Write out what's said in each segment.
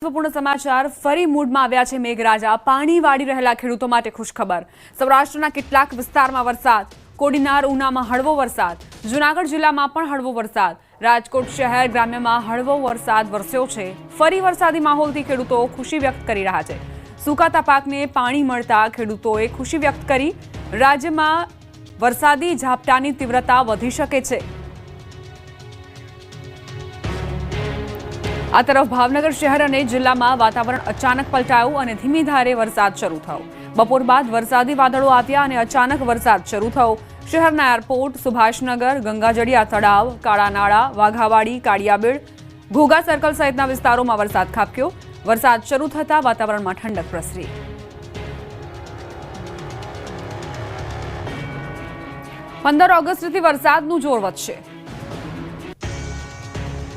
મહત્વપૂર્ણ સમાચાર ફરી મૂડમાં આવ્યા છે મેઘરાજા પાણી વાળી રહેલા ખેડૂતો માટે ખુશખબર સૌરાષ્ટ્રના કેટલાક વિસ્તારમાં વરસાદ કોડીનાર ઉનામાં હળવો વરસાદ જૂનાગઢ જિલ્લામાં પણ હળવો વરસાદ રાજકોટ શહેર ગ્રામ્યમાં હળવો વરસાદ વરસ્યો છે ફરી વરસાદી માહોલથી ખેડૂતો ખુશી વ્યક્ત કરી રહ્યા છે સુકાતા પાકને પાણી મળતા ખેડૂતોએ ખુશી વ્યક્ત કરી રાજ્યમાં વરસાદી ઝાપટાની તીવ્રતા વધી શકે છે આ તરફ ભાવનગર શહેર અને જિલ્લામાં વાતાવરણ અચાનક પલટાયું અને ધીમી ધારે વરસાદ શરૂ થયો બપોર બાદ વરસાદી વાદળો આવ્યા અને અચાનક વરસાદ શરૂ થયો શહેરના એરપોર્ટ સુભાષનગર ગંગાજળિયા તળાવ કાળાનાળા વાઘાવાડી કાળિયાબીડ ઘોઘા સર્કલ સહિતના વિસ્તારોમાં વરસાદ ખાબક્યો વરસાદ શરૂ થતાં વાતાવરણમાં ઠંડક પ્રસરી 15 ઓગસ્ટથી વરસાદનું જોર વધશે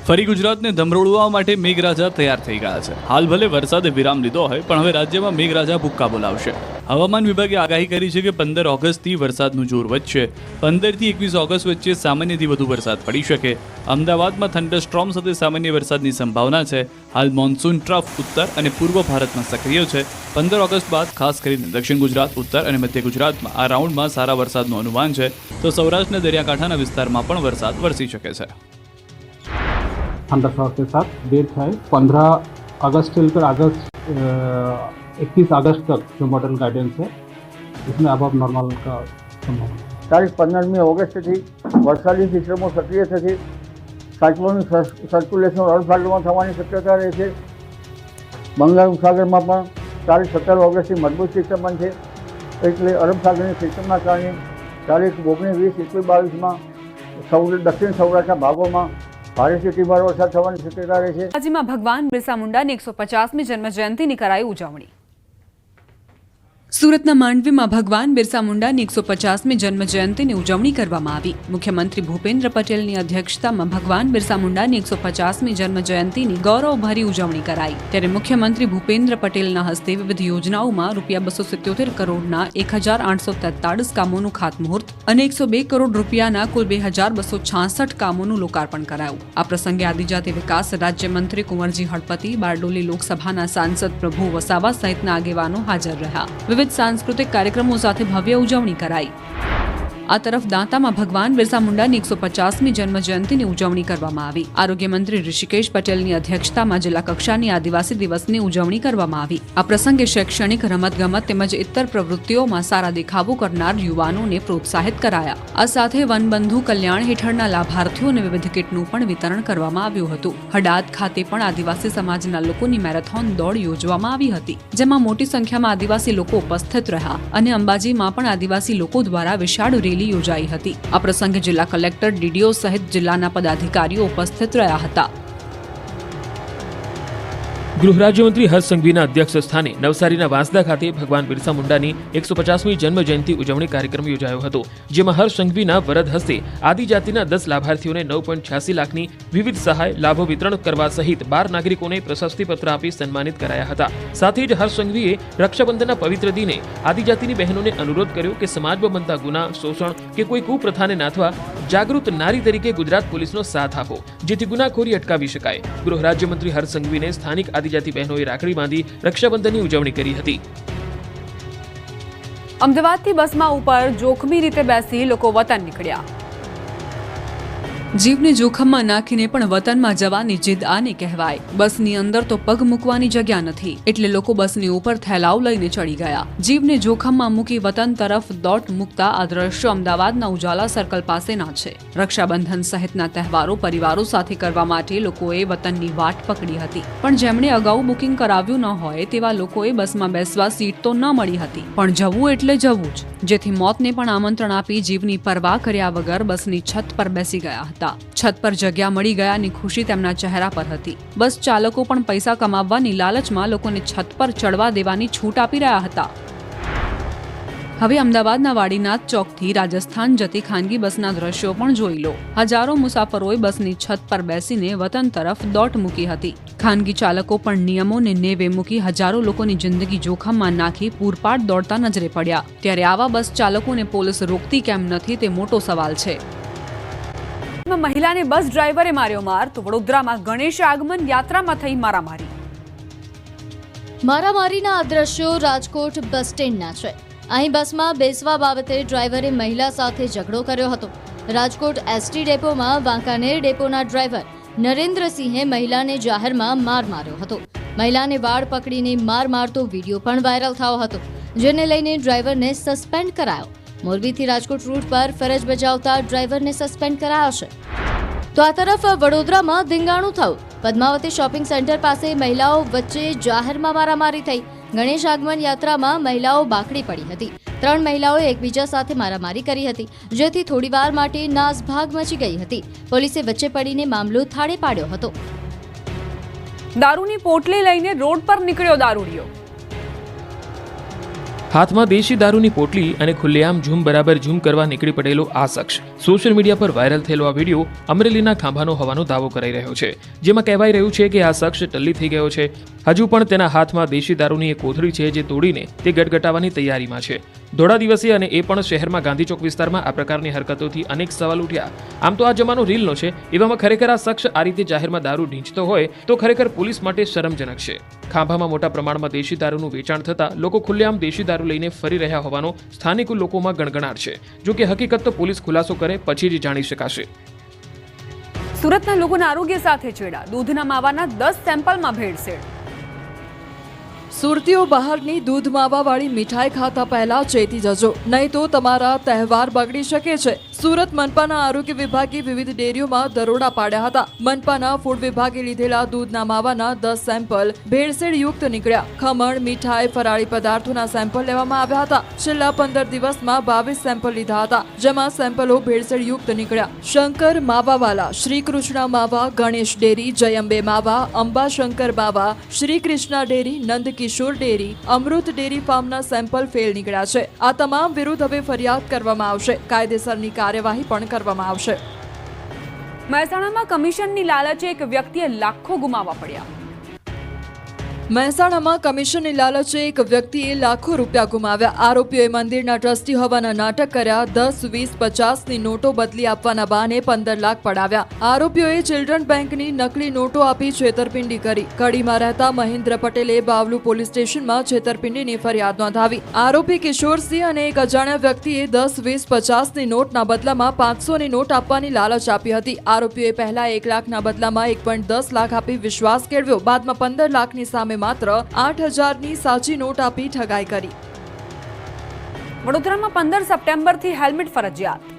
ફરી ગુજરાતને ધમરોળવા માટે મેઘરાજા તૈયાર થઈ ગયા છે હાલ ભલે વરસાદે વિરામ લીધો હોય પણ હવે રાજ્યમાં મેઘરાજા ભૂક્કા બોલાવશે હવામાન વિભાગે આગાહી કરી છે કે 15 ઓગસ્ટથી વરસાદનું જોર વધશે 15 થી 21 ઓગસ્ટ વચ્ચે સામાન્યથી વધુ વરસાદ પડી શકે અમદાવાદમાં થંડરસ્ટ્રોમ સાથે સામાન્ય વરસાદની સંભાવના છે હાલ મોન્સૂન ટ્રફ ઉત્તર અને પૂર્વ ભારતમાં સક્રિય છે 15 ઓગસ્ટ બાદ ખાસ કરીને દક્ષિણ ગુજરાત ઉત્તર અને મધ્ય ગુજરાતમાં આ રાઉન્ડમાં સારા વરસાદનું અનુમાન છે તો સૌરાષ્ટ્રના દરિયાકાંઠાના વિસ્તારમાં પણ વરસાદ વરસી શકે છે थंडरस्टॉर्म के साथ डेट है 15 अगस्त से लेकर अगस्त 21 अगस्त तक जो मॉडल गाइडेंस है इसमें अब नॉर्मल का संभावना तारीख 15મી ઓગસ્ટથી વરસાદી સિસ્ટમો સક્રિય થશે સાયક્લોનિક સર્ક્યુલેશન અરબસાગરમાં થવાની શક્યતા રહે છે બંગાળ ઉપસાગરમાં પણ તારીખ 17 ઓગસ્ટથી મજબૂત સિસ્ટમ બનશે એટલે અરબસાગરની સિસ્ટમના કારણે તારીખ 19, 20, 21, 22માં દક્ષિણ સૌરાષ્ટ્રના ભાગોમાં રાજ્યમાં ભગવાન બિરસા મુંડાની 150મી જન્મજયંતિની કરાઈ ઉજવણી સુરતના માંડવીમાં ભગવાન બિરસા મુંડાની 150મી જન્મજયંતિની ઉજવણી કરવામાં આવી મુખ્યમંત્રી ભૂપેન્દ્ર પટેલની અધ્યક્ષતામાં ભગવાન બિરસા મુંડાની 150મી જન્મજયંતિની ગૌરવભરી ઉજવણી કરાઈ ત્યારે મુખ્યમંત્રી ભૂપેન્દ્ર પટેલના હસ્તે વિવિધ યોજનાઓમાં ₹277 કરોડના 1843 કામોનું ખાતમુહૂર્ત અને 102 કરોડ રૂપિયાના કુલ 2266 કામોનું લોકાર્પણ કરાયું આ પ્રસંગે આદિજાતિ વિકાસ રાજ્યમંત્રી કુંવરજી હળપતિ બારડોલી લોકસભાના સાંસદ પ્રભુ વસાવા સહિતના આગેવાનો હાજર રહ્યા વિવિધ सांस्कृतिक कार्यक्रमों સાથે ભવ્ય ઉજવણી કરાઈ આ તરફ દાંતામાં ભગવાન બિરસા મુંડાની 150મી જન્મજયંતિની ઉજવણી કરવામાં આવી આરોગ્ય મંત્રી ઋષિકેશ પટેલની અધ્યક્ષતામાં જિલ્લા કક્ષાની આદિવાસી દિવસની ઉજવણી કરવામાં આવી આ પ્રસંગે શૈક્ષણિક રમતગમત તેમજ ઇતર પ્રવૃત્તિઓમાં સારા દેખાવો કરનાર યુવાનોને પ્રોત્સાહિત કરાયા આ સાથે વનબંધુ કલ્યાણ હેઠળના લાભાર્થીઓને વિવિધ કિટનું પણ વિતરણ કરવામાં આવ્યું હતું હડાદ ખાતે પણ આદિવાસી સમાજના લોકોની મેરેથોન દોડ યોજવામાં આવી હતી જેમાં મોટી સંખ્યામાં આદિવાસી લોકો ઉપસ્થિત રહ્યા અને અંબાજીમાં પણ આદિવાસી લોકો દ્વારા વિશાળ યોજાઈ હતી આ પ્રસંગે જિલ્લા કલેક્ટર ડીડીઓ સહિત જિલ્લાના પદાધિકારીઓ ઉપસ્થિત રહ્યા હતા ગૃહ રાજ્યમંત્રી હર્ષ સંઘવીના અધ્યક્ષ સ્થાને નવસારીના વાંસદા ખાતે ભગવાન બિરસા મુંડાની 150મી જન્મ જયંતિ ઉજવણી કાર્યક્રમ યોજાયો હતો જેમાં હર્ષ સંઘવીના વરદ હસ્તે આદિજાતિના 10 લાભાર્થીઓને 9.86 લાખની વિવિધ સહાય લાભો વિતરણ કરવા સહિત 12 નાગરિકોને પ્રશસ્તિપત્ર આપી સન્માનિત કરાયા હતા સાથે જ હર્ષ સંઘવીએ રક્ષાબંધનના પવિત્ર દિને આદિજાતિની બહેનોને અનુરોધ કર્યો કે સમાજમાં બનતા ગુના શોષણ કે કોઈ કુપ્રથાને નાથવા જાગૃત નારી તરીકે ગુજરાત પોલીસનો સાથ આપો જેથી ગુનાખોરી અટકાવી શકાય ગૃહ રાજ્યમંત્રી હર્ષ સંઘવીને સ્થાનિક આદિજાતિ બહેનોએ રાખડી બાંધી રક્ષાબંધનની ઉજવણી કરી હતી અમદાવાદથી બસમાં ઉપર જોખમી રીતે બેસી લોકો વતન નીકળ્યા જીવને જોખમમાં નાખીને પણ વતનમાં જવાની જીદ આને કહેવાય બસની અંદર તો પગ મૂકવાની જગ્યા નથી એટલે લોકો બસની ઉપર થેલાવ લઈને ચડી ગયા જીવને જોખમમાં મૂકી વતન તરફ દોટ મૂકતા આ દ્રશ્યો અમદાવાદના ઉજાલા સર્કલ પાસેના છે રક્ષાબંધન સહિતના તહેવારો પરિવારો સાથે કરવા માટે લોકોએ વતનની વાટ પકડી હતી પણ જેમણે અગાઉ બુકિંગ કરાવ્યું ન હોય તેવા લોકોએ બસમાં બેસવા સીટ તો ન મળી હતી પણ જવું એટલે જવું જ જેથી મોતને પણ આમંત્રણ આપી જીવની પરવા કર્યા વગર બસની છત પર બેસી ગયા હતા છત પર જગ્યા મળી ગયાની ખુશી તેમના ચહેરા પર હતી બસ ચાલકો પણ પૈસા કમાવવાની લાલચમાં લોકોને છત પર ચડવા દેવાની છૂટ આપી રહ્યા હતા હવે અમદાવાદના વાડીનાથ ચોકથી રાજસ્થાન જતી ખાનગી બસના દ્રશ્યો પણ જોઈ લો હજારો મુસાફરોએ બસની છત પર બેસીને વતન તરફ દોટ મૂકી હતી ખાનગી ચાલકો પણ નિયમોને નેવે મૂકી હજારો લોકોની જિંદગી જોખમમાં નાખી પૂરપાટ દોડતા નજરે પડ્યા ત્યારે આવા બસ ચાલકોને પોલીસ રોકતી કેમ નથી તે મોટો સવાલ છે મહિલાને બસ ડ્રાઈવરે માર્યો માર તો વડોદરામાં ગણેશ આગમન યાત્રામાં થઈ મારામારી મારામારીના આ દ્રશ્યો રાજકોટ બસ સ્ટેન્ડના છે. અહીં બસમાં બેસવા બાબતે ડ્રાઈવરે મહિલા સાથે ઝઘડો કર્યો હતો. રાજકોટ એસટી ડેપોમાં વાંકાનેર ડેપોના ડ્રાઈવર નરેન્દ્રસિંહે મહિલાને જાહેરમાં માર માર્યો હતો. મહિલાને વાળ પકડીને માર મારતો વિડીયો પણ વાયરલ થયો હતો, જેને લઈને ડ્રાઈવરને સસ્પેન્ડ કરાયો. મોરબીથી રાજકોટ રૂટ પર ફરજ બજાવતા ડ્રાઈવરને સસ્પેન્ડ કરાયો છે. તો આ તરફ વડોદરામાં ધીંગાણું થયું. પદ્માવતી શોપિંગ સેન્ટર પાસે મહિલાઓ વચ્ચે જાહેરમાં મારામારી થઈ. ગણેશ આગમન યાત્રામાં મહિલાઓ બાકડી પડી હતી. 3 મહિલાઓએ એકબીજા સાથે મારામારી કરી હતી, જેથી થોડીવાર માટે નાસભાગ મચી ગઈ હતી. પોલીસે વચ્ચે પડીને મામલો થાળે પાડ્યો હતો. દારૂની પોટલી લઈને રોડ પર નીકળ્યો દારૂડિયો. હાથમાં દેશી દારૂની પોટલી અને ખુલ્લેઆમ ઝૂમ બરાબર ઝૂમ કરવા નીકળી પડેલો આ શખ્સ સોશિયલ મીડિયા પર વાયરલ થયેલો આ વિડીયો અમરેલીના ખાંભાનો હોવાનો દાવો કરાઈ રહ્યો છે, જેમાં કહેવાઈ રહ્યું છે કે આ શખ્સ ટલ્લી થઈ ગયો છે. હજુ પણ તેના હાથમાં દેશી દારૂની એક કોથળી છે, જે તોડીને તે ગટગટાવવાની તૈયારીમાં છે. ધોળા દિવસે અને એ પણ શહેરમાં ગાંધી ચોક વિસ્તારમાં આ પ્રકારની હરકતોથી અનેક સવાલ ઉઠ્યા. આમ તો આ જમાનો રીલનો છે, એવામાં ખરેખર આ શખ્સ આ રીતે જાહેરમાં દારૂ ઢીંચતો હોય તો ખરેખર પોલીસ માટે શરમજનક છે. ખાંભામાં મોટા પ્રમાણમાં દેશી દારૂનું વેચાણ થતા લોકો ખુલ્લેઆમ દેશી દારૂ લઈને ફરી રહ્યા હોવાનો સ્થાનિક લોકોમાં ગણગણાટ છે. જો કે હકીકત તો પોલીસ ખુલાસો કરે પછી જ જાણી શકાશે. સુરતના લોકોના આરોગ્ય સાથે છેડા. દૂધના માવાના 10 સેમ્પલમાં ભેળસેળ. સુરતીઓ બહારની દૂધ માવાવાળી મીઠાઈ ખાતા પહેલા ચેતી જજો, નહીં તો તમારા તહેવાર બગડી શકે છે. સુરત મનપાના આરોગ્ય વિભાગે વિવિધ ડેરીઓમાં દરોડા પાડ્યા હતા. મનપાના ફૂડ વિભાગે લીધેલા દૂધના માવાના 10 સેમ્પલ ભેળસેળયુક્ત નીકળ્યા. ખમણ, મીઠાઈ, ફરાળી પદાર્થોના સેમ્પલ લેવામાં આવ્યા હતા. છેલ્લા 15 દિવસમાં 22 સેમ્પલ લીધા હતા, જેમાં સેમ્પલો ભેળસેળયુક્ત નીકળ્યા. શંકર માવાવાલા, શ્રી કૃષ્ણ માવા, ગણેશ ડેરી, જયંબે માવા, અંબાશંકર માવા, શ્રી કૃષ્ણ ડેરી, નંદ કિશોર ડેરી, અમૃત ડેરી ફાર્મના સેમ્પલ ફેલ નીકળ્યા છે. આ તમામ વિરુદ્ધ હવે ફરિયાદ કરવામાં આવશે. કાયદેસરની કાર્યવાહી પણ કરવામાં આવશે. મહેસાણામાં કમિશનની લાલચે એક વ્યક્તિએ લાખો ગુમાવવા પડ્યા. મહેસાણામાં કમિશનની લાલચે એક વ્યક્તિએ લાખો રૂપિયા ગુમાવ્યા. આરોપીઓએ મંદિરના ટ્રસ્ટી હોવાના નાટક કર્યા. 10, 20, 50ની નોટો બદલી આપવાના બહાને 15 લાખ પડાવ્યા. આરોપીઓએ ચિલ્ડ્રન બેંકની નકલી નોટો આપી છેતરપિંડી કરી. કડીમાં રહેતા મહેન્દ્ર પટેલે બાવલુ પોલીસ સ્ટેશનમાં છેતરપિંડીની ફરિયાદ નોંધાવી. આરોપી કિશોરસિંહ અને એક અજાણ્યા વ્યક્તિએ 10, 20, 50ની નોટના બદલામાં 500ની નોટ આપવાની લાલચ આપી હતી. આરોપીઓએ પહેલા 1 લાખના બદલામાં 1.10 લાખ આપી વિશ્વાસ કેળવ્યો. બાદમાં 15 લાખની સામે માત્ર 8,000ની સાચી નોટ આપી ઠગાઈ કરી. વડોદરામાં 15 સપ્ટેમ્બરથી હેલ્મેટ ફરજિયાત.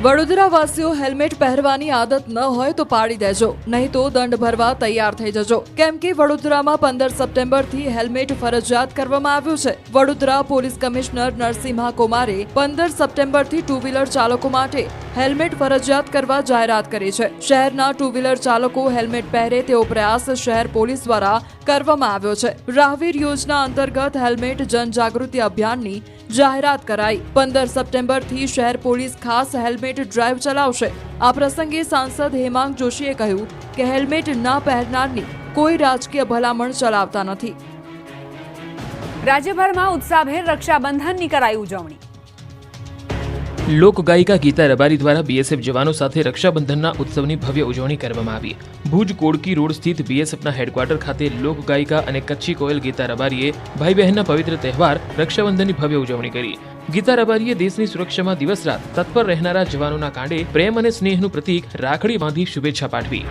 વડોદરાવાસીઓ હેલ્મેટ પહેરવાની આદત ન હોય તો પાડી દેજો, નહીં તો દંડ ભરવા તૈયાર થઈ જજો. કેમ કે વડોદરામાં 15 સપ્ટેમ્બરથી હેલ્મેટ ફરજિયાત કરવામાં આવ્યું છે. વડોદરા પોલીસ કમિશનર નરસિંહા કુમારે 15 સપ્ટેમ્બરથી 2 વ્હીલર ચાલકો માટે હેલ્મેટ ફરજિયાત કરવા જાહેરાત કરી છે. શહેરના 2 વ્હીલર ચાલકો હેલ્મેટ પહેરે તેવો પ્રયાસ શહેર પોલીસ દ્વારા કરવામાં આવ્યો છે. રાહવીર યોજના અંતર્ગત હેલ્મેટ જનજાગૃતિ અભિયાનની જાહેરાત કરાઈ. 15 સપ્ટેમ્બરથી શહેર પોલીસ ખાસ હેલ્મેટ ડ્રાઈવ ચલાવશે. આ પ્રસંગે સાંસદ હેમાંગ જોશીએ કહ્યું કે હેલ્મેટ ના પહેરનારની કોઈ રાજકીય ભલામણ ચલાવતા નથી. રાજ્યભરમાં ઉત્સાહભેર રક્ષાબંધનની કરાઈ ઉજવણી. લોકગાયિકા ગીતા રબારી દ્વારા બીએસએફ જવાનો સાથે રક્ષાબંધનના ઉત્સવની ભવ્ય ઉજવણી કરવામાં આવી. ભુજ કોડકી રોડ સ્થિત બીએસએફના હેડક્વાર્ટર ખાતે લોકગાયિકા અને કચ્છી કોયલ ગીતા રબારીએ ભાઈ બહેનના પવિત્ર તહેવાર રક્ષાબંધનની ભવ્ય ઉજવણી કરી. ગીતા રબારીએ દેશની સુરક્ષામાં દિવસ રાત તત્પર રહેનારા જવાનોના કાંડે પ્રેમ અને સ્નેહનું પ્રતીક રાખડી બાંધી શુભેચ્છા પાઠવી.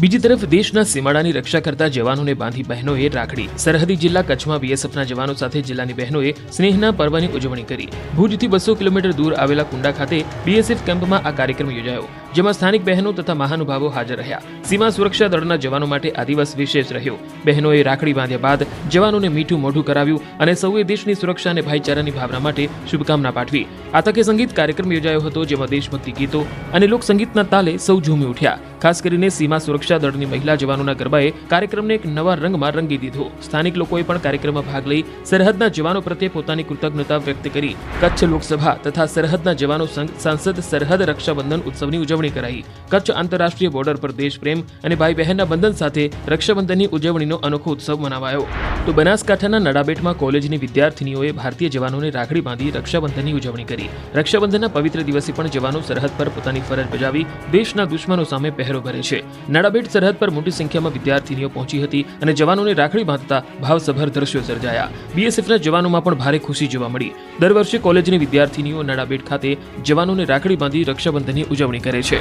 બીજી તરફ દેશના સીમાડાની રક્ષા કરતા જવાનોને બાંધી બહેનોએ રાખડી. સરહદી જિલ્લા કચ્છમાં બીએસએફના જવાનો સાથે જિલ્લાની બહેનોએ સ્નેહના પર્વની ઉજવણી કરી. ભુજથી 200 કિલોમીટર દૂર આવેલા કુંડા ખાતે બીએસએફ કેમ્પમાં આ કાર્યક્રમ યોજાયો, જેમાં સ્થાનિક બહેનો તથા મહાનુભાવો હાજર રહ્યા. સીમા સુરક્ષા દળના જવાનો માટે આ દિવસ વિશેષ રહ્યો. બહેનોએ રાખડી બાંધ્યા બાદ જવાનોને મીઠું મોઢું કરાવ્યું અને સૌએ દેશની સુરક્ષા અને ભાઈચારાની ભાવના માટે શુભકામના પાઠવી. આ તકે સંગીત કાર્યક્રમ યોજાયો હતો, જેમાં દેશભક્તિ ગીતો અને લોકસંગીતના તાલે સૌ ઝૂમી ઉઠ્યા. ખાસ કરીને સીમા સુરક્ષા દળની મહિલા જવાનોના ગરબાએ કાર્યક્રમને એક નવા રંગમાં રંગી દીધો. સ્થાનિક લોકોએ પણ કાર્યક્રમમાં ભાગ લઈ સરહદના જવાનો પ્રત્યે પોતાની કૃતજ્ઞતા વ્યક્ત કરી. કચ્છ લોકસભા તથા સરહદના જવાનો સંઘ સાંસદ સરહદ રક્ષાબંધન ઉત્સવની ઉજવણી કરાઈ. કચ્છ આંતરરાષ્ટ્રીય બોર્ડર પર દેશ પ્રેમ અને ભાઈ બહેનના બંધન સાથે રક્ષાબંધનની ઉજવણીનો અનોખો ઉત્સવ મનાવાયો. તો બનાસકાંઠાના નડાબેટમાં કોલેજની વિદ્યાર્થીનીઓએ ભારતીય જવાનોને રાખડી બાંધી રક્ષાબંધનની ઉજવણી કરી. રક્ષાબંધનના પવિત્ર દિવસે પણ જવાનો સરહદ પર પોતાની ફરજ બજાવી દેશના દુશ્મનો સામે પહેરો નજરો ભરે છે. નાડાબેટ સરહદ પર મોટી સંખ્યામાં વિદ્યાર્થીનીઓ પહોંચી હતી અને જવાનોને રાખડી બાંધતા ભાવસભર દ્રશ્યો સર્જાયા. બીએસએફના જવાનોમાં પણ ભારે ખુશી જોવા મળી. દર વર્ષે કોલેજની વિદ્યાર્થીનીઓ નાડાબેટ ખાતે જવાનોને રાખડી બાંધી રક્ષાબંધનની ઉજવણી કરે છે.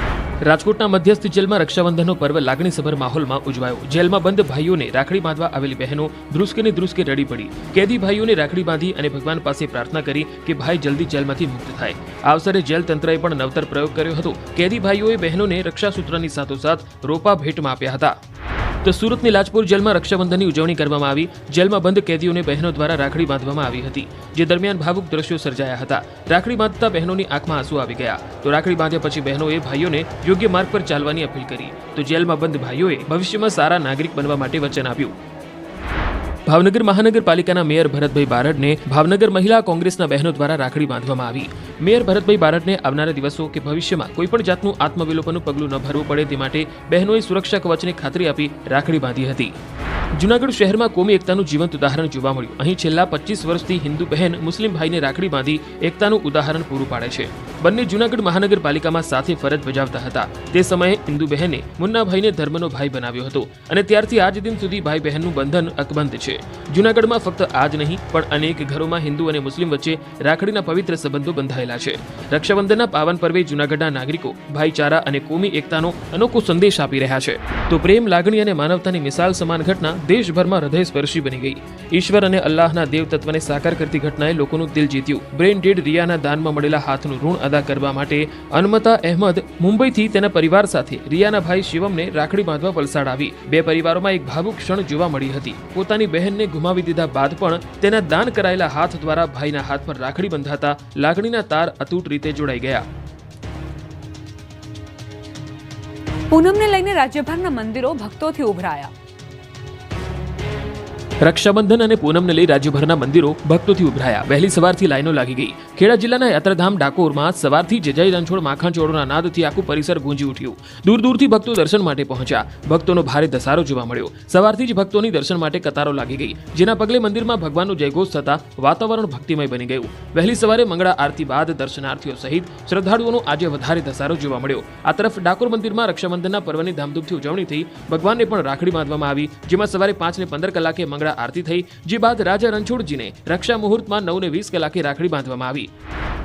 રાજકોટના મધ્યસ્થ જેલમાં રક્ષાબંધનનો પર્વ લાગણીસભર માહોલમાં ઉજવાયો. જેલમાં બંધ ભાઈઓને રાખડી બાંધવા આવેલી બહેનો ધ્રુસકે ને ધ્રુસકે રડી પડી. કેદી ભાઈઓને રાખડી બાંધી અને ભગવાન પાસે પ્રાર્થના કરી કે ભાઈ જલ્દી જેલમાંથી મુક્ત થાય. આ અવસરે જેલ તંત્રએ પણ નવતર પ્રયોગ કર્યો હતો. કેદી ભાઈઓએ બહેનોને રક્ષાસૂત્રની સાથોસાથ રોપા ભેટમાં આપ્યા હતા. તો સુરતની લાજપુર જેલમાં રક્ષાબંધનની ઉજવણી કરવામાં આવી. જેલમાં બંધ કેદીઓને બહેનો દ્વારા રાખડી બાંધવામાં આવી હતી, જે દરમિયાન ભાવુક દ્રશ્યો સર્જાયા હતા. રાખડી બાંધતા બહેનોની આંખમાં આંસુ આવી ગયા. તો રાખડી બાંધ્યા પછી બહેનોએ ભાઈઓને યોગ્ય માર્ગ પર ચાલવાની અપીલ કરી. તો જેલમાં બંધ ભાઈઓએ ભવિષ્યમાં સારા નાગરિક બનવા માટે વચન આપ્યું. ભાવનગર મહાનગરપાલિકાના મેયર ભરતભાઈ બારડને ભાવનગર મહિલા કોંગ્રેસના બહેનો દ્વારા રાખડી બાંધવામાં આવી. મેયર ભરતભાઈ બારડને આવનારા દિવસો કે ભવિષ્યમાં કોઈપણ જાતનું આત્મવિલોપનનું પગલું ન ભરવું પડે તે માટે બહેનોએ સુરક્ષા કવચની ખાતરી આપી રાખડી બાંધી હતી. જૂનાગઢ શહેરમાં કોમી એકતાનું જીવંત ઉદાહરણ જોવા મળ્યું. અહીં છેલ્લા 25 વર્ષથી હિન્દુ બહેન મુસ્લિમ ભાઈને રાખડી બાંધી એકતાનું ઉદાહરણ પૂરું પાડે છે. બંને જૂનાગઢ મહાનગરપાલિકામાં સાથે ફરજ બજાવતા હતા. તે સમયે હિન્દુ બહેને મુન્નાભાઈને ધર્મનો ભાઈ બનાવ્યો હતો અને ત્યારથી આજ દિન સુધી ભાઈ બહેનનું બંધન અકબંધ છે. જૂનાગઢમાં ફક્ત આ જ નહીં પણ અનેક ઘરોમાં હિન્દુ અને મુસ્લિમ વચ્ચે રાખડીના પવિત્ર સંબંધો બંધાયેલા છે. રક્ષાબંધનના પાવન પર્વે જૂનાગઢના નાગરિકો ભાઈચારા અને કોમી એકતાનો અનોખો સંદેશ આપી રહ્યા છે. તો પ્રેમ, લાગણી અને માનવતાની મિસાલ સમાન ઘટના દેશભરમાં હૃદયસ્પર્શી બની ગઈ. ઈશ્વર અને અલ્લાહના દેવ તત્વને સાકાર કરતી ઘટનાએ લોકોનું દિલ જીત્યું. બ્રેન ડેડ રિયાના દાનમાં મળેલા હાથનું ઋણ અદા કરવા માટે અનમતા અહેમદ મુંબઈથી તેના પરિવાર સાથે રિયાના ભાઈ શિવમને રાખડી બાંધવા વલસાડ આવી. બે પરિવારોમાં એક ભાવુક ક્ષણ જોવા મળી હતી. પોતાની બહેનને ગુમાવી દીધા બાદ પણ તેના દાન કરાયેલા હાથ દ્વારા ભાઈના હાથ પર રાખડી બંધાતા લાગણીના તાર અતૂટ રીતે જોડાઈ ગયા. પૂનમને લઈને રાજ્યભરના મંદિરો ભક્તોથી ઉભરાયા. રક્ષાબંધન અને પૂનમને લઈ રાજ્યભરના મંદિરો ભક્તોથી ઉભરાયા. વહેલી સવારથી લાઈનો લાગી ગઈ. ખેડા જિલ્લાના યાત્રાધામ ડાકોરમાં સવારથી જય રણછોડ માખણ ચોરોના નાદથી આખું પરિસર ગુંજી ઉઠ્યું. દૂર દૂરથી ભક્તો દર્શન માટે પહોંચ્યા. ભક્તોનો ભારે ધસારો જોવા મળ્યો. સવારથી જ ભક્તોની દર્શન માટે કતારો લાગી ગઈ, જેના પગલે મંદિરમાં ભગવાનનો જયઘોષ થતા વાતાવરણ ભક્તિમય બની ગયું. વહેલી સવારે મંગળા આરતી બાદ દર્શનાર્થીઓ સહિત શ્રદ્ધાળુઓનો આજે વધારે ધસારો જોવા મળ્યો. આ તરફ ડાકોર મંદિરમાં રક્ષાબંધનના પર્વની ધામધૂમથી ઉજવણી થઈ. ભગવાનને પણ રાખડી બાંધવામાં આવી, જેમાં સવારે 5:15 કલાકે આરતી થઈ, જે બાદ રાજા રણછોડજીને રક્ષા મુહૂર્તમાં 9:20 કલાકે રાખડી બાંધવામાં આવી.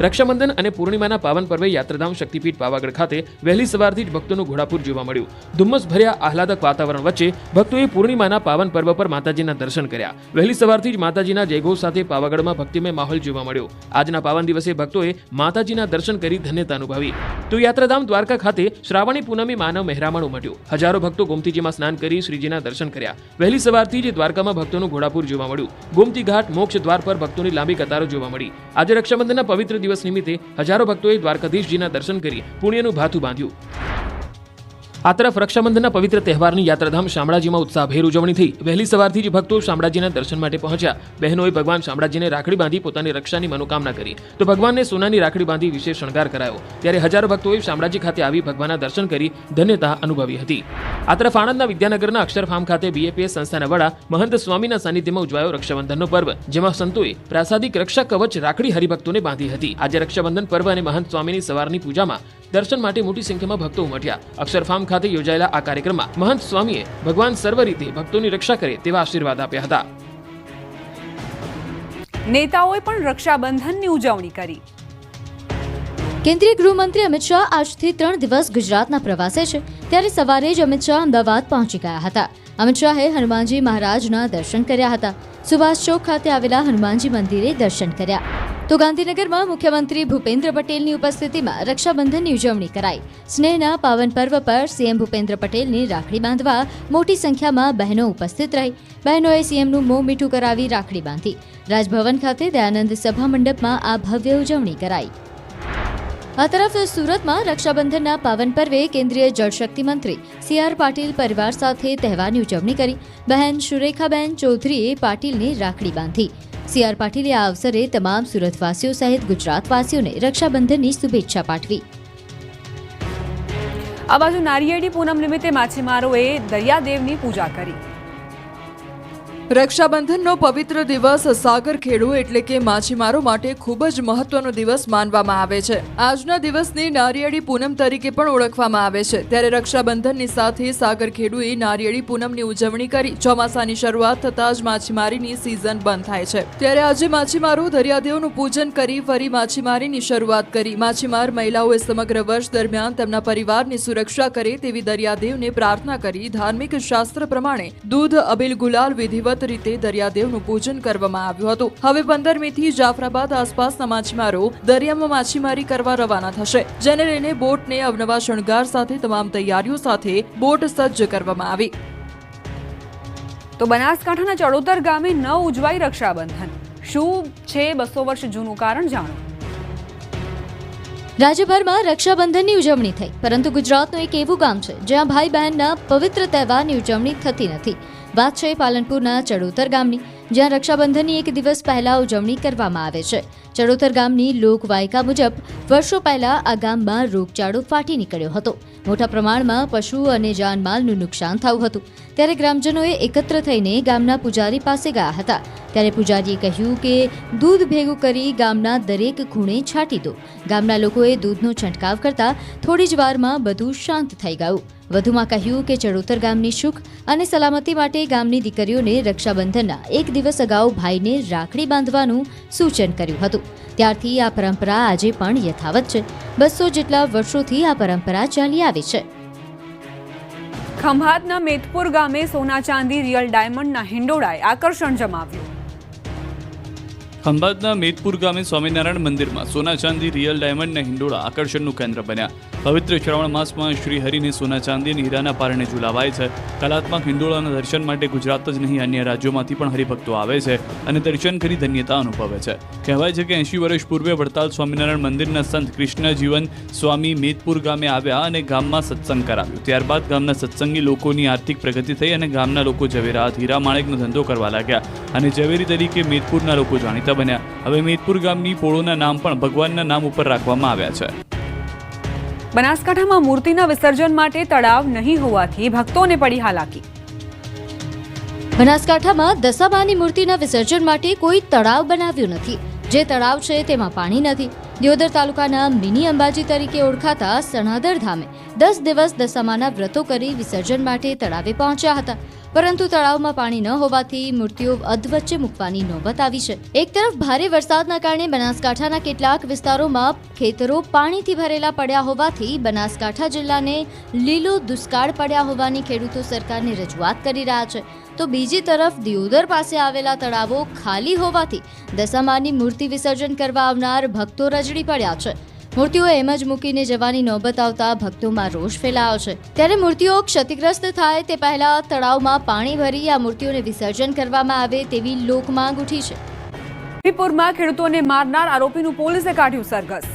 રક્ષાબંધન અને પૂર્ણિમાના પાવન પર્વે યાત્રાધામ શક્તિપીઠ પાવાગઢ ખાતે વહેલી સવારથી જ ભક્તોનું ઘોડાપુર જોવા મળ્યું. ધુમ્મસ ભર્યા આહલાદક વાતાવરણ વચ્ચે ભક્તોએ પૂર્ણિમાના પાવન પર્વ પર માતાજીના દર્શન કર્યા. વહેલી સવારથી જ માતાજીના જયઘોષ સાથે પાવાગઢમાં ભક્તિમય માહોલ જોવા મળ્યો. આજના પાવન દિવસે ભક્તોએ માતાજીના દર્શન કરી ધન્યતા અનુભવી. તો યાત્રાધામ દ્વારકા ખાતે શ્રાવણી પૂનમે માનવ મહેરામણ ઉમટ્યું. હજારો ભક્તો ગોમતીજીમાં સ્નાન કરી શ્રીજીના દર્શન કર્યા. વહેલી સવારથી જ દ્વારકામાં ભક્તોનું ઘોડાપુર જોવા મળ્યું. ગોમતી ઘાટ મોક્ષ દ્વાર પર ભક્તોની લાંબી કતારો જોવા મળી. આજે રક્ષાબંધનના પવિત્ર દિવસ નિમિત્તે હજારો ભક્તોએ દ્વારકાધીશજીના દર્શન કરી પુણ્યનું ભાથું બાંધ્યું. આ તરફ રક્ષાબંધનના પવિત્ર તહેવારની યાત્રાધામ શામળાજીમાં ઉત્સાહભેર ઉજવણી થઈ. વહેલી સવારથી જ ભક્તો શામળાજીના દર્શન માટે પહોંચ્યા. બહેનોએ ભગવાન શામળાજીને રાખડી બાંધી પોતાની રક્ષાની મનોકામના કરી. તો ભગવાનને સોનાની રાખડી બાંધી વિશેષ શણગાર કરાયો. ત્યારે હજારો ભક્તોએ શામળાજી ખાતે આવી ભગવાનના દર્શન કરી ધન્યતા અનુભવી હતી. આ તરફ આણંદના વિદ્યાનગરના અક્ષરફાર્મ ખાતે બીએપીએસ સંસ્થાના વડા મહંત સ્વામીના સાનિધ્યમાં ઉજવાયો રક્ષાબંધનનો પર્વ, જેમાં સંતોએ પ્રાસાદિક રક્ષા કવચ રાખડી હરિભક્તોને બાંધી હતી. આજે રક્ષાબંધન પર્વ અને મહંત સ્વામીની સવારની પૂજામાં દર્શન માટે મોટી સંખ્યામાં ભક્તો ઉમટ્યા. અક્ષરફાર્મ ખાતે યોજાયેલા આ કાર્યક્રમમાં મહંત સ્વામીએ ભગવાન સર્વ રીતે ભક્તોની રક્ષા કરે તેવા આશીર્વાદ આપ્યા હતા. નેતાઓએ પણ રક્ષાબંધનની ઉજવણી કરી. કેન્દ્રીય ગૃહમંત્રી અમિત શાહ આજથી 3 દિવસ ગુજરાતના પ્રવાસે છે. ત્યારે સવારે જ અમિત શાહ અમદાવાદ પહોંચી ગયા હતા. અમિત શાહે હનુમાનજી મહારાજના દર્શન કર્યા હતા. સુભાષ ચોક ખાતે આવેલા હનુમાનજી મંદિરે દર્શન કર્યા. તો ગાંધીનગરમાં મુખ્યમંત્રી ભૂપેન્દ્ર પટેલની ઉપસ્થિતિમાં રક્ષાબંધનની ઉજવણી કરાઈ. સ્નેહના પાવન પર્વ પર સીએમ ભૂપેન્દ્ર પટેલની રાખડી બાંધવા મોટી સંખ્યામાં બહેનો ઉપસ્થિત રહી. બહેનોએ સીએમનું મોં મીઠું કરાવી રાખડી બાંધી. રાજભવન ખાતે દયાનંદ સભા મંડપમાં આ ભવ્ય ઉજવણી કરાઈ. આ તરફ સુરતમાં રક્ષાબંધનના પાવન પર્વે કેન્દ્રીય જળશક્તિ મંત્રી CR પાટીલ પરિવાર સાથે તહેવારની ઉજવણી કરી. બહેન સુરેખાબેન ચૌધરીએ પાટીલને રાખડી બાંધી. CR પાટીલે આ અવસરે તમામ સુરતવાસીઓ સહિત ગુજરાતવાસીઓને રક્ષાબંધનની શુભેચ્છા પાઠવી. આ બાજુ નારિયેળી પૂનમ નિમિત્તે માછીમારોએ દરિયાદેવની પૂજા કરી. રક્ષાબંધનનો પવિત્ર દિવસ સાગરખેડુ એટલે કે માછીમારો માટે ખૂબ જ મહત્વનો દિવસ માનવામાં આવે છે. આજના દિવસને નારિયેળી પૂનમ તરીકે પણ ઓળખવામાં આવે છે. ત્યારે રક્ષાબંધનની સાથે સાગરખેડુએ નારિયેળી પૂનમની ઉજવણી કરી ચોમાસાની શરૂઆત થતાં જ માછીમારીની સિઝન બંધ થાય છે. ત્યારે આજે માછીમારો દરિયાદેવનું પૂજન કરી ફરી માછીમારીની શરૂઆત કરી. માછીમાર મહિલાઓએ સમગ્ર વર્ષ દરમિયાન તેમના પરિવારની સુરક્ષા કરે તેવી દરિયાદેવને પ્રાર્થના કરી ધાર્મિક શાસ્ત્ર પ્રમાણે દૂધ, અબીલ, ગુલાલ વિધિવત રીતે દરિયાદેવનું પૂજન કરવામાં આવ્યું હતું. હવે 15મી થી જાફરાબાદ આસપાસના માછીમારો દરિયામાં માછીમારી કરવા રવાના થશે, જેને લઈને બોટને અવનવા શણગાર સાથે તમામ તૈયારીઓ સાથે બોટ સજ્જ કરવામાં આવી. તો બનાસકાંઠાના ચડોતર ગામે ન ઉજવાઈ રક્ષાબંધન. શું છે 200 વર્ષ જૂનું કારણ? જાણો. રાજ્યભરમાં રક્ષાબંધનની ઉજવણી થઈ, પરંતુ ગુજરાતનું એક એવું ગામ છે જ્યાં ભાઈ બહેનના પવિત્ર તહેવારની ઉજવણી થતી નથી. વાત છે પાલનપુરના ચડોતર ગામની, જ્યાં રક્ષાબંધનની એક દિવસ પહેલા ઉજવણી કરવામાં આવે છે. ચડોતર ગામની લોકવાયકા મુજબ વર્ષો પહેલા આ ગામમાં રોગચાળો ફાટી નીકળ્યો હતો. મોટા પ્રમાણમાં પશુ અને જાનમાલનું નુકસાન થયું હતું. ત્યારે ગ્રામજનોએ એકત્ર થઈને ગામના પૂજારી પાસે ગયા હતા. ત્યારે પૂજારીએ કહ્યું કે દૂધ ભેગું કરી ગામના દરેક ખૂણે છાંટી દો. ગામના લોકોએ દૂધનો છંટકાવ કરતા થોડી જ વારમાં બધું શાંત થઈ ગયું. વધુમાં કહ્યું કે ચડોતર ગામની સુખ અને સલામતી માટે ગામની દીકરીઓને રક્ષાબંધનના એક દિવસ અગાઉ ભાઈને રાખડી બાંધવાનું સૂચન કર્યું હતું. ત્યારથી આ પરંપરા આજે પણ યથાવત છે. 200 જેટલા વર્ષોથી આ પરંપરા ચાલી આવી છે. ખંભાતના મેદપુર ગામે સોના ચાંદી રિયલ ડાયમંડના હિંડોળાએ આકર્ષણ જમાવ્યું. ખંભાતના મેદપુર ગામે સ્વામિનારાયણ મંદિરમાં સોના ચાંદી રિયલ ડાયમંડના હિંડોળા આકર્ષણનું કેન્દ્ર બન્યા. પવિત્ર શ્રાવણ માસમાં શ્રી હરિને સોના ચાંદી અને હીરાના પારણે ઝુલાવાય છે. કલાત્મક હિંડોળાના દર્શન માટે ગુજરાત જ નહીં અન્ય રાજ્યોમાંથી પણ હરિભક્તો આવે છે અને દર્શન કરી ધન્યતા અનુભવે છે. કહેવાય છે કે 80 વર્ષ પૂર્વે વડતાલ સ્વામિનારાયણ મંદિરના સંત કૃષ્ણ જીવન સ્વામી મેદપુર ગામે આવ્યા અને ગામમાં સત્સંગ કરાવ્યો. ત્યારબાદ ગામના સત્સંગી લોકોની આર્થિક પ્રગતિ થઈ અને ગામના લોકો ઝવેરાત, હીરા માણેકનો ધંધો કરવા લાગ્યા અને ઝવેરી તરીકે મેદપુરના લોકો જાણીતા બન્યા. હવે મેદપુર ગામની પોળોના નામ પણ ભગવાનના નામ ઉપર રાખવામાં આવ્યા છે. બનાસકાંઠામાં મૂર્તિના વિસર્જન માટે તળાવ નહીં હોવાથી ભક્તોને પડી હાલાકી. બનાસકાંઠામાં દશામાની મૂર્તિના વિસર્જન માટે કોઈ તળાવ બનાવ્યું નથી. જે તળાવ છે તેમાં પાણી નથી. દિયોદર તાલુકાના મિની અંબાજી તરીકે ઓળખાતા સણાદર ધામે 10 દિવસ દશામાના વ્રતો કરી વિસર્જન માટે તળાવે પહોંચ્યા હતા, પરંતુ તળાવમાં પાણી ન હોવાથી મૂર્તિઓ અધવચ્ચે મૂકવાની નોબત આવી છે. એક તરફ ભારે વરસાદના કારણે બનાસકાંઠાના કેટલાક વિસ્તારોમાં ખેતરો પાણીથી ભરેલા પડ્યા હોવાથી બનાસકાંઠા જિલ્લાને લીલો દુષ્કાળ પડ્યા હોવાની ખેડૂતો સરકારને રજૂઆત કરી રહ્યા છે, તો બીજી તરફ દિયોદર પાસે આવેલા તળાવો ખાલી હોવાથી દશામાની મૂર્તિ વિસર્જન કરવા આવનાર ભક્તો રજડી પડ્યા છે. મૂર્તિઓ એમ જ મૂકીને જવાની નોબત આવતા ભક્તોમાં રોષ ફેલાયો છે. ત્યારે મૂર્તિઓ ક્ષતિગ્રસ્ત થાય તે પહેલા તળાવમાં પાણી ભરી આ મૂર્તિઓને વિસર્જન કરવામાં આવે તેવી લોકમાંગ ઉઠી છે. વલભીપુરમાં ખેડૂતોને મારનાર આરોપીનું પોલીસે કાઢ્યું સરઘસ.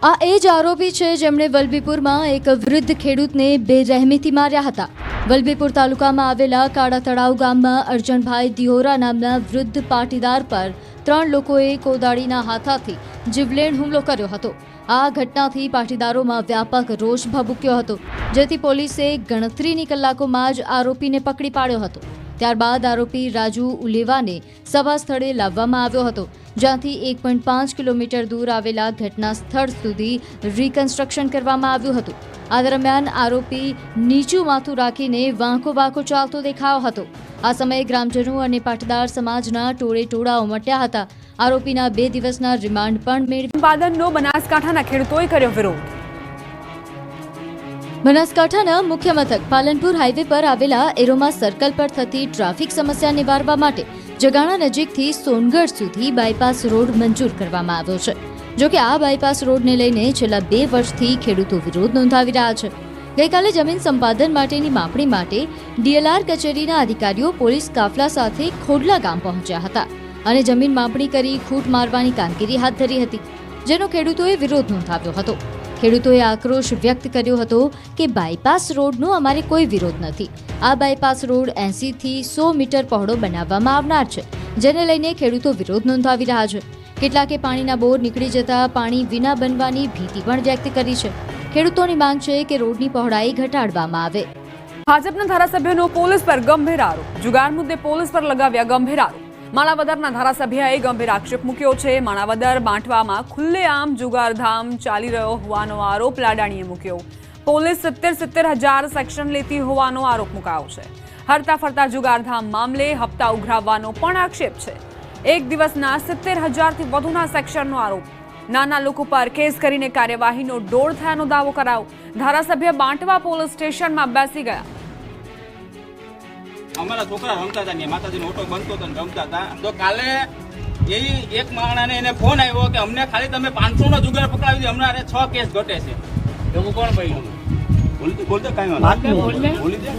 આ એ જ આરોપી છે જેમણે વલભીપુરમાં એક વૃદ્ધ ખેડૂતને બેરહેમીથી માર્યા હતા. વલભીપુર તાલુકામાં આવેલા કાળા તળાવ ગામમાં અર્જનભાઈ દિહોરા નામના વૃદ્ધ પાટીદાર પર 3 લોકોએ કોદાળીના હાથાથી જીવલેણ હુમલો કર્યો હતો. આ ઘટનાથી પાટીદારોમાં વ્યાપક રોષ ભભૂક્યો હતો, જેથી પોલીસે ગણતરીની કલાકોમાં જ આરોપીને પકડી પાડ્યો હતો. ત્યારબાદ આરોપી રાજુ ઉલેવાને સભા સ્થળે લાવવામાં આવ્યો હતો, જ્યાંથી 1.5 કિલોમીટર દૂર આવેલા ઘટના સ્થળ સુધી રિકન્સ્ટ્રક્શન કરવામાં આવ્યું હતું. આ દરમિયાન આરોપી નીચું માથું રાખીને વાંકો વાંકો ચાલતો દેખાયો હતો. આ સમયે ગ્રામજનો અને પાટીદાર સમાજના ટોળે ટોળા ઉમટ્યા હતા. આરોપીના 2 દિવસના રિમાન્ડ પણ મેળવ્યા. ઉત્પાદનનો બનાસકાંઠાના ખેડૂતોએ કર્યો વિરોધ. બનાસકાંઠાના મુખ્ય મથક પાલનપુર હાઈવે પર આવેલા એરોમા સર્કલ પર થતી ટ્રાફિક સમસ્યા નિવારવા માટે જગાણા નજીકથી સોનગઢ સુધી બાયપાસ રોડ મંજૂર કરવામાં આવ્યો છે. જોકે આ બાયપાસ રોડને લઈને છેલ્લા 2 વર્ષથી ખેડૂતો વિરોધ નોંધાવી રહ્યા છે. ગઈકાલે જમીન સંપાદન માટેની માપણી માટે ડીએલઆર કચેરીના અધિકારીઓ પોલીસ કાફલા સાથે ખોડલા ગામ પહોંચ્યા હતા અને જમીન માપણી કરી ખૂટ મારવાની કામગીરી હાથ ધરી હતી, જેનો ખેડૂતોએ વિરોધ નોંધાવ્યો હતો. ખેડૂતોએ આક્રોશ વ્યક્ત કર્યો હતો કે બાયપાસ રોડનો અમારે કોઈ વિરોધ નથી. આ બાયપાસ રોડ 80 થી 100 મીટર પહોળો બનાવવામાં આવનાર છે, જેને લઈને ખેડૂતો વિરોધ નોંધાવી રહ્યા છે. કેટલાકે પાણીના બોર નીકળી જતા પાણી વિના બનવાની ભીતિ પણ વ્યક્ત કરી છે. ખેડૂતોની માંગ છે કે રોડની પહોળાઈ ઘટાડવામાં આવે. ભાજપના ધારાસભ્યનો પોલીસ પર ગંભીર આરોપ. જુગાર મુદ્દે પોલીસ પર લગાવ્યા ગંભીર આરોપ. માણાવદરના ધારાસભ્યએ ગંભીર આક્ષેપ મૂક્યો છે. માણાવદર બાંટવામાં ખુલ્લેઆમ જુગારધામ ચાલી રહ્યો હોવાનો આરોપ લાડાણીએ મૂક્યો. પોલીસ 70,000 સેક્શન લેતી હોવાનો આરોપ મુકાયો છે. હરતા ફરતા જુગારધામ મામલે હપ્તા ઉઘરાવવાનો પણ આક્ષેપ છે. એક દિવસના 70,000થી વધુના સેક્શનનો આરોપ. નાના લોકો પર કેસ કરીને કાર્યવાહીનો દોર થયાનો દાવો કરાયો. ધારાસભ્ય બાંટવા પોલીસ સ્ટેશનમાં બેસી ગયા. અમારા છોકરા રમતા હતા ને માતાજીનો ઓટો બનતો હતો ને રમતા હતા તો કાલે એક માણસને એને ફોન આવ્યો કે અમને ખાલી તમે 500 નો જુગાર પકડાવી દે, હમણાં 6 કેસ ઘટે છે. એવું કોણ ભાઈ બોલતો કઈ વાત બોલી દે.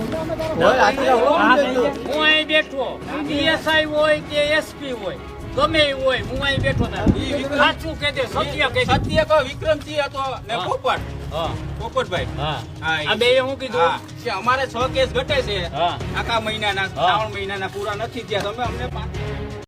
હું અહીં બેઠો, પીએસઆઈ હોય કે એસપી હોય, ગમે એ હોય, હું અહીં બેઠો સાચું કે દે, સત્ય કે દે. સત્ય કહો. વિક્રમસિંહ હતો ને પોપટભાઈ આ બે હું કીધું કે અમારે 6 કેસ ઘટે છે આખા મહિનાના, 3 મહિનાના પૂરા નથી થયા, તમે અમને